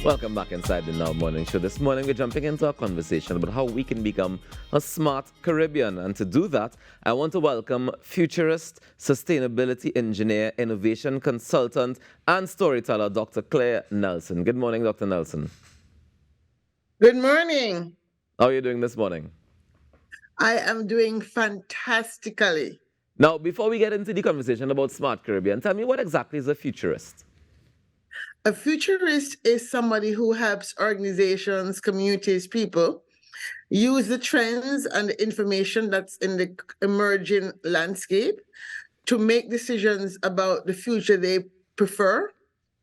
Welcome back inside the Now Morning Show. This morning we're jumping into a conversation about how we can become a smart Caribbean. And to do that, I want to welcome futurist, sustainability engineer, innovation consultant, and storyteller, Dr. Claire Nelson. Good morning, Dr. Nelson. Good morning. How are you doing this morning? I am doing fantastically. Now, before we get into the conversation about smart Caribbean, tell me what exactly is a futurist? A futurist is somebody who helps organizations, communities, people use the trends and the information that's in the emerging landscape to make decisions about the future they prefer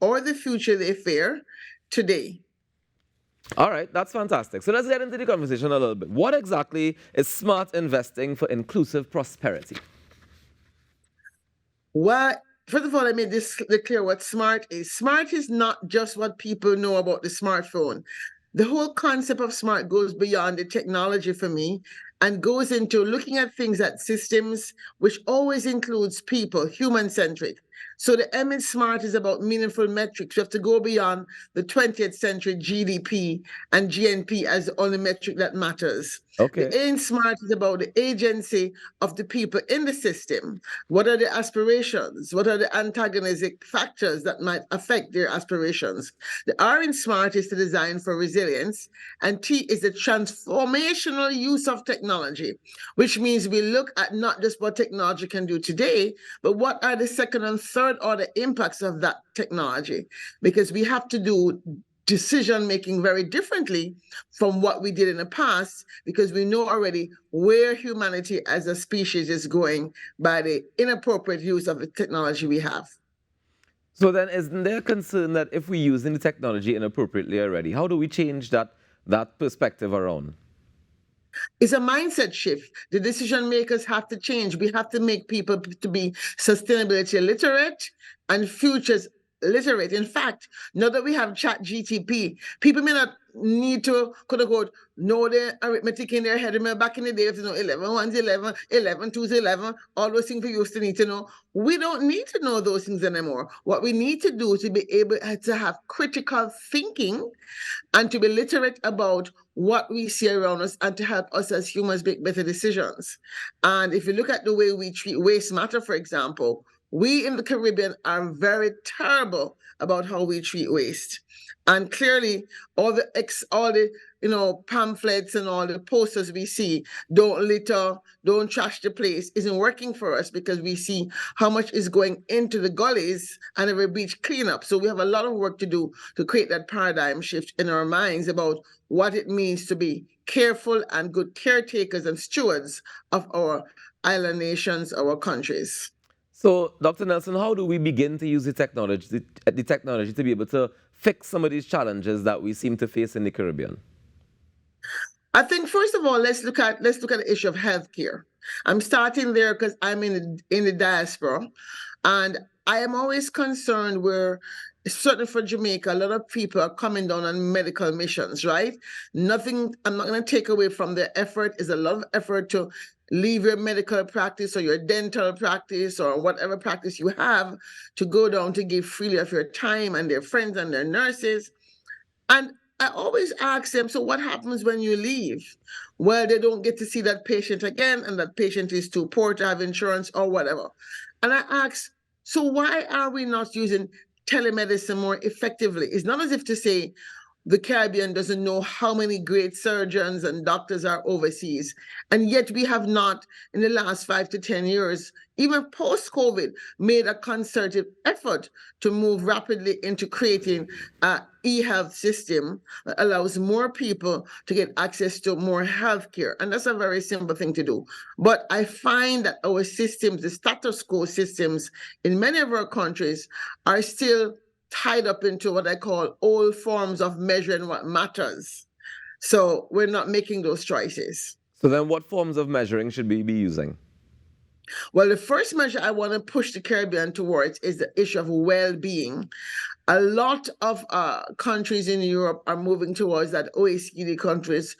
or the future they fear today. All right, that's fantastic. So let's get into the conversation a little bit. What exactly is smart investing for inclusive prosperity? First of all, let me clear what smart is. Smart is not just what people know about the smartphone. The whole concept of smart goes beyond the technology for me and goes into looking at things at systems, which always includes people, human-centric. So the M in smart is about meaningful metrics. We have to go beyond the 20th century GDP and GNP as the only metric that matters. Okay. The A in smart is about the agency of the people in the system. What are the aspirations? What are the antagonistic factors that might affect their aspirations? The R in smart is to design for resilience. And T is the transformational use of technology, which means we look at not just what technology can do today, but what are the second and third order impacts of that technology, because we have to do decision making very differently from what we did in the past, because we know already where humanity as a species is going by the inappropriate use of the technology we have. So then isn't there a concern that if we're using the technology inappropriately already, how do we change that perspective around? It's a mindset shift. The decision makers have to change. We have to make people to be sustainability literate and futures literate. In fact, now that we have chat GTP, people may not need to quote unquote know the arithmetic in their head. Remember back in the day, if you know 11, 1's 11, 11, 2's 11, all those things we used to need to know. We don't need to know those things anymore. What we need to do is to be able to have critical thinking and to be literate about what we see around us and to help us as humans make better decisions. And if you look at the way we treat waste matter, for example, we in the Caribbean are very terrible about how we treat waste. And clearly, all the pamphlets and all the posters we see, don't litter, don't trash the place, isn't working for us, because we see how much is going into the gullies and every beach cleanup. So we have a lot of work to do to create that paradigm shift in our minds about what it means to be careful and good caretakers and stewards of our island nations, our countries. So, Dr. Nelson, how do we begin to use the technology to be able to fix some of these challenges that we seem to face in the Caribbean? I think first of all, let's look at the issue of healthcare. I'm starting there because I'm in the diaspora, and I am always concerned where, certainly for Jamaica, a lot of people are coming down on medical missions, right? I'm not going to take away from their effort. It's a lot of effort to leave your medical practice or your dental practice or whatever practice you have to go down to give freely of your time and their friends and their nurses. And I always ask them, so what happens when you leave? Well, they don't get to see that patient again, and that patient is too poor to have insurance or whatever. And I ask, so why are we not using telemedicine more effectively? It's not as if to say the Caribbean doesn't know how many great surgeons and doctors are overseas. And yet we have not, in the last 5 to 10 years, even post-COVID, made a concerted effort to move rapidly into creating an e-health system that allows more people to get access to more healthcare. And that's a very simple thing to do. But I find that our systems, the status quo systems in many of our countries, are still tied up into what I call old forms of measuring what matters. So we're not making those choices. So then what forms of measuring should we be using? Well, the first measure I want to push the Caribbean towards is the issue of well-being. A lot of countries in Europe are moving towards that. OECD countries.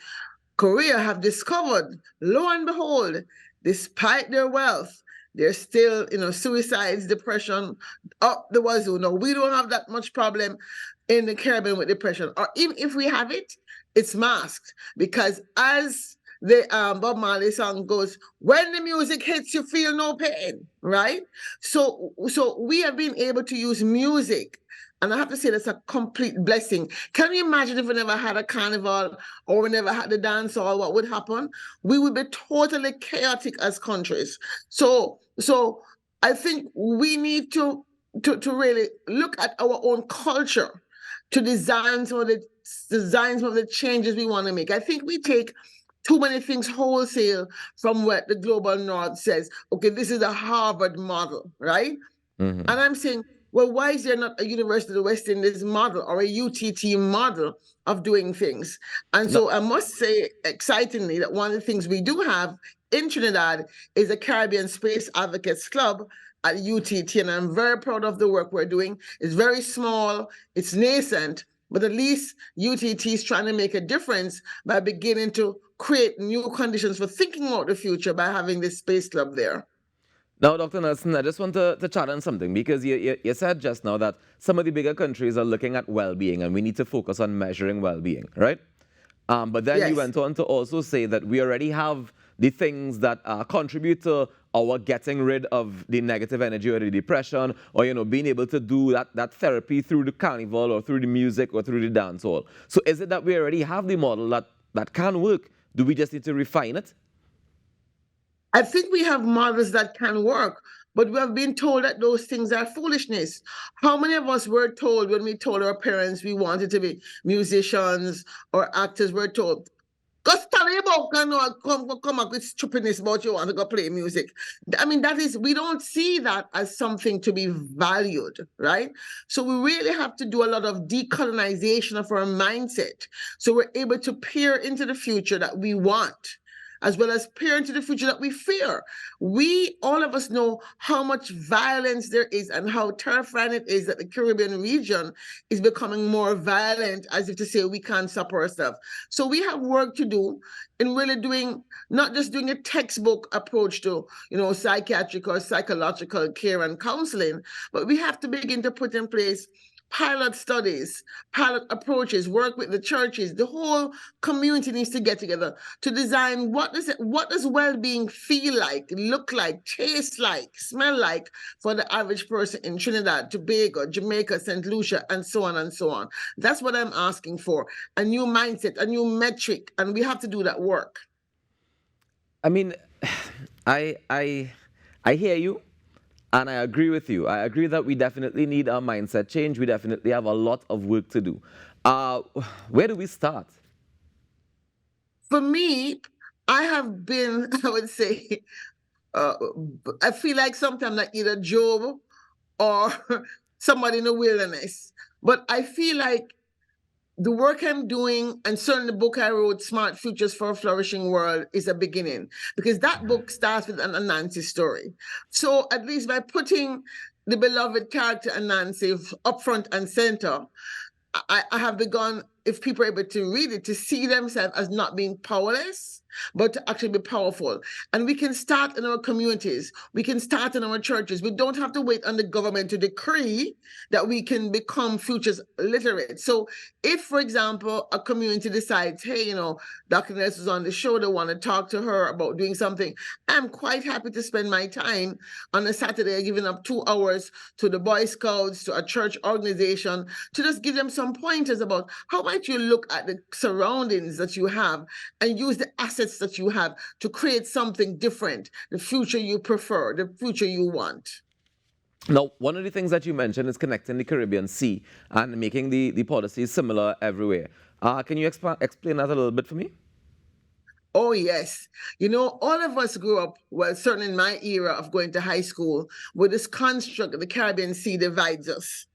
Korea have discovered, lo and behold, despite their wealth, there's still, suicides, depression, up the wazoo. No, we don't have that much problem in the Caribbean with depression, or even if we have it, it's masked because as the Bob Marley song goes, when the music hits, you feel no pain, right? So we have been able to use music. And I have to say that's a complete blessing. Can you imagine if we never had a carnival or we never had the dance hall, what would happen? We would be totally chaotic as countries. So I think we need to really look at our own culture to design some of the changes we want to make. I think we take too many things wholesale from what the global north says. Okay, this is a Harvard model, right? Mm-hmm. And I'm saying, well, why is there not a University of the West Indies model or a UTT model of doing things? And so I must say, excitingly, that one of the things we do have in Trinidad is the Caribbean Space Advocates Club at UTT, and I'm very proud of the work we're doing. It's very small, it's nascent, but at least UTT is trying to make a difference by beginning to create new conditions for thinking about the future by having this space club there. Now, Dr. Nelson, I just want to chat on something because you said just now that some of the bigger countries are looking at well-being and we need to focus on measuring well-being, right? But then you went on to also say that we already have the things that contribute to our getting rid of the negative energy or the depression, or being able to do that therapy through the carnival or through the music or through the dance hall. So is it that we already have the model that can work? Do we just need to refine it? I think we have models that can work, but we have been told that those things are foolishness. How many of us were told when we told our parents we wanted to be musicians or actors, we're told, go study about come up with stupidness about you want to go play music. I mean, we don't see that as something to be valued, right? So we really have to do a lot of decolonization of our mindset so we're able to peer into the future that we want, as well as peer into the future that we fear. All of us know how much violence there is and how terrifying it is that the Caribbean region is becoming more violent, as if to say we can't stop ourselves. So we have work to do in really not just doing a textbook approach to, psychiatric or psychological care and counseling, but we have to begin to put in place pilot studies, pilot approaches, work with the churches. The whole community needs to get together to design what does well-being feel like, look like, taste like, smell like for the average person in Trinidad, Tobago, Jamaica, St. Lucia, and so on and so on. That's what I'm asking for. A new mindset, a new metric, and we have to do that work. I mean, I hear you. And I agree with you. I agree that we definitely need a mindset change. We definitely have a lot of work to do. Where do we start? For me, I have been, I would say, I feel like sometimes like either Job or somebody in the wilderness. But I feel like the work I'm doing, and certainly the book I wrote, Smart Futures for a Flourishing World, is a beginning, because that book starts with an Anansi story. So at least by putting the beloved character Anansi up front and center, I have begun, if people are able to read it, to see themselves as not being powerless, but to actually be powerful. And we can start in our communities. We can start in our churches. We don't have to wait on the government to decree that we can become futures literate. So if, for example, a community decides, hey, Dr. Nelson's on the show, they want to talk to her about doing something, I'm quite happy to spend my time on a Saturday giving up 2 hours to the Boy Scouts, to a church organization, to just give them some pointers about how might you look at the surroundings that you have and use the assets that you have to create something different, the future you prefer, the future you want. Now, one of the things that you mentioned is connecting the Caribbean Sea and making the policies similar everywhere. Can you explain that a little bit for me? Oh, yes. All of us grew up, well, certainly in my era of going to high school, with this construct of the Caribbean Sea divides us.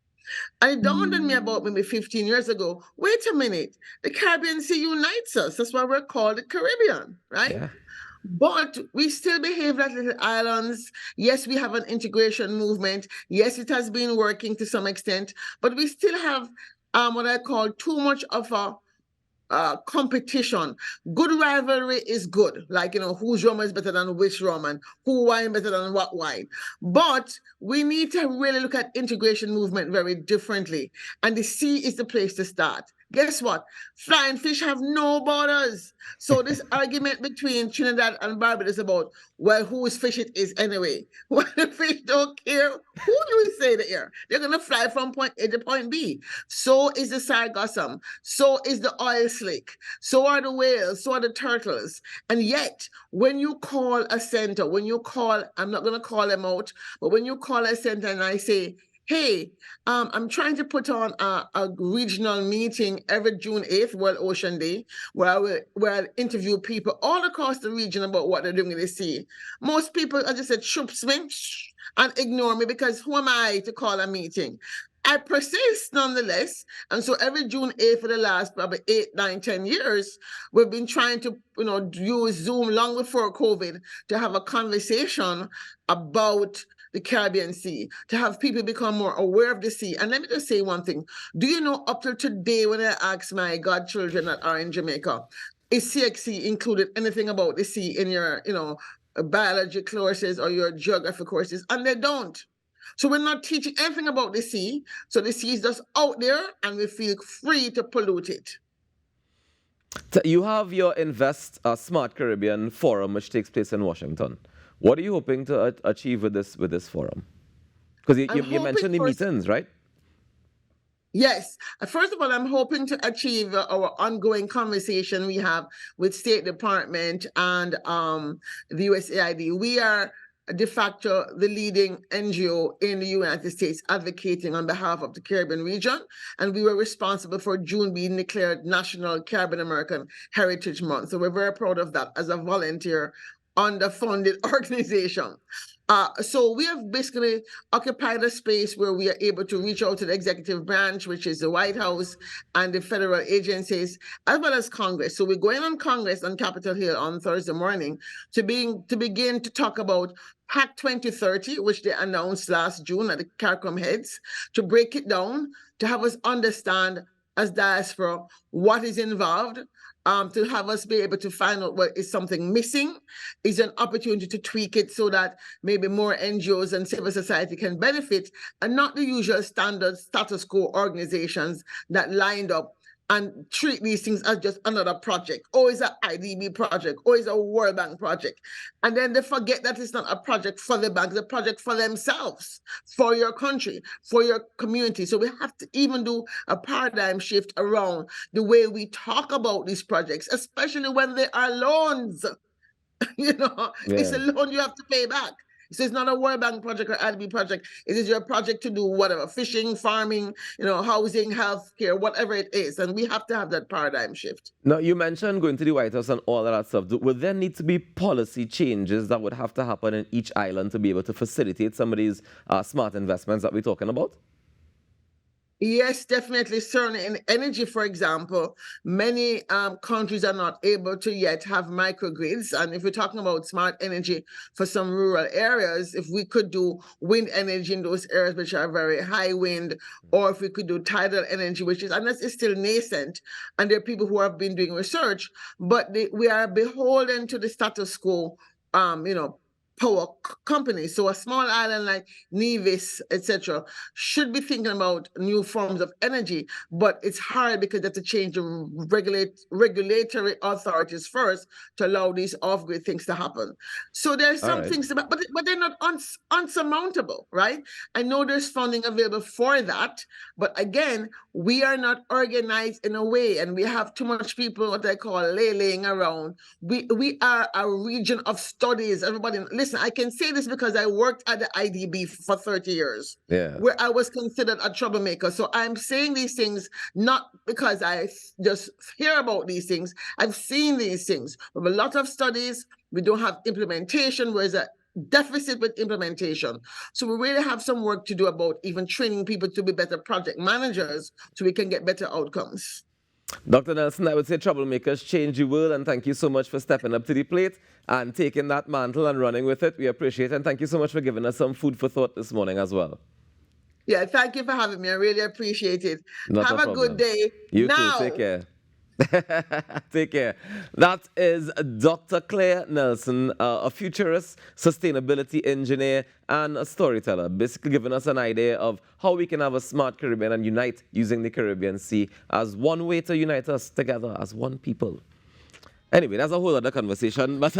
And it dawned on me about maybe 15 years ago, wait a minute, the Caribbean Sea unites us. That's why we're called the Caribbean, right? Yeah. But we still behave like little islands. Yes, we have an integration movement. Yes, it has been working to some extent, but we still have what I call too much of a competition. Good rivalry is good. Like, whose rum is better than which rum and who wine better than what wine. But we need to really look at integration movement very differently. And the sea is the place to start. Guess what? Flying fish have no borders. So this argument between Trinidad and Barbados about, well, whose fish it is anyway. Well, the fish don't care who you say they are. They're going to fly from point A to point B. So is the sargassum. So is the oil slick. So are the whales. So are the turtles. And yet, when you call a center, I'm not going to call them out, but when you call a center and I say, hey, I'm trying to put on a regional meeting every June 8th, World Ocean Day, where I interview people all across the region about what they're doing in the sea. Most people, as I said, shoops me and ignore me because who am I to call a meeting? I persist nonetheless. And so every June 8th for the last probably 8, 9, 10 years, we've been trying to, use Zoom long before COVID to have a conversation about the Caribbean Sea, to have people become more aware of the sea. And let me just say one thing. Do you know, up till today, when I ask my godchildren that are in Jamaica, is CXC included anything about the sea in your, biology courses or your geography courses? And they don't. So we're not teaching anything about the sea. So the sea is just out there and we feel free to pollute it. You have your Invest Smart Caribbean Forum, which takes place in Washington. What are you hoping to achieve with this forum? Because you mentioned the meetings, right? Yes. First of all, I'm hoping to achieve our ongoing conversation we have with State Department and the USAID. We are de facto the leading NGO in the United States advocating on behalf of the Caribbean region. And we were responsible for June being declared National Caribbean American Heritage Month. So we're very proud of that as a volunteer underfunded organization. So we have basically occupied a space where we are able to reach out to the executive branch, which is the White House and the federal agencies, as well as Congress. So we're going on Congress on Capitol Hill on Thursday morning to begin to talk about PAC 2030, which they announced last June at the CARICOM heads, to break it down, to have us understand as diaspora what is involved, to have us be able to find out what is something missing, is an opportunity to tweak it so that maybe more NGOs and civil society can benefit, and not the usual standard status quo organizations that lined up and treat these things as just another project, or it's an IDB project, or it's a World Bank project. And then they forget that it's not a project for the bank, it's a project for themselves, for your country, for your community. So we have to even do a paradigm shift around the way we talk about these projects, especially when they are loans. It's a loan you have to pay back. So it's not a World Bank project or IDB project. It is your project to do whatever, fishing, farming, housing, healthcare, whatever it is. And we have to have that paradigm shift. Now, you mentioned going to the White House and all of that stuff. Would there need to be policy changes that would have to happen in each island to be able to facilitate some of these smart investments that we're talking about? Yes, definitely. Certainly in energy, for example, many countries are not able to yet have microgrids. And if we're talking about smart energy for some rural areas, if we could do wind energy in those areas which are very high wind, or if we could do tidal energy, which is, and that's still nascent, and there are people who have been doing research, but we are beholden to the status quo, power companies. So a small island like Nevis, etc., should be thinking about new forms of energy, but it's hard because they have to change the regulatory authorities first to allow these off-grid things to happen. So there's some things, but they're not unsurmountable, right? I know there's funding available for that, but again, we are not organized in a way, and we have too much people, what I call laying around. We are a region of studies. Everybody, listen, I can say this because I worked at the IDB for 30 years, where I was considered a troublemaker. So I'm saying these things not because I just hear about these things. I've seen these things. We have a lot of studies. We don't have implementation. Whereas a deficit with implementation. So we really have some work to do about even training people to be better project managers so we can get better outcomes. Dr. Nelson, I would say troublemakers change the world, and thank you so much for stepping up to the plate and taking that mantle and running with it. We appreciate it, and thank you so much for giving us some food for thought this morning as well. Yeah, thank you for having me. I really appreciate it. Not have a good day. You too. Take care. Take care. That is Dr. Claire Nelson, a futurist, sustainability engineer, and a storyteller, basically giving us an idea of how we can have a smart Caribbean and unite using the Caribbean Sea as one way to unite us together as one people. Anyway, that's a whole other conversation, but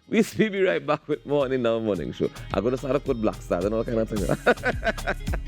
we'll be right back with more on the Now Morning Show. I'm going to start up with Black Stars and all kind of things.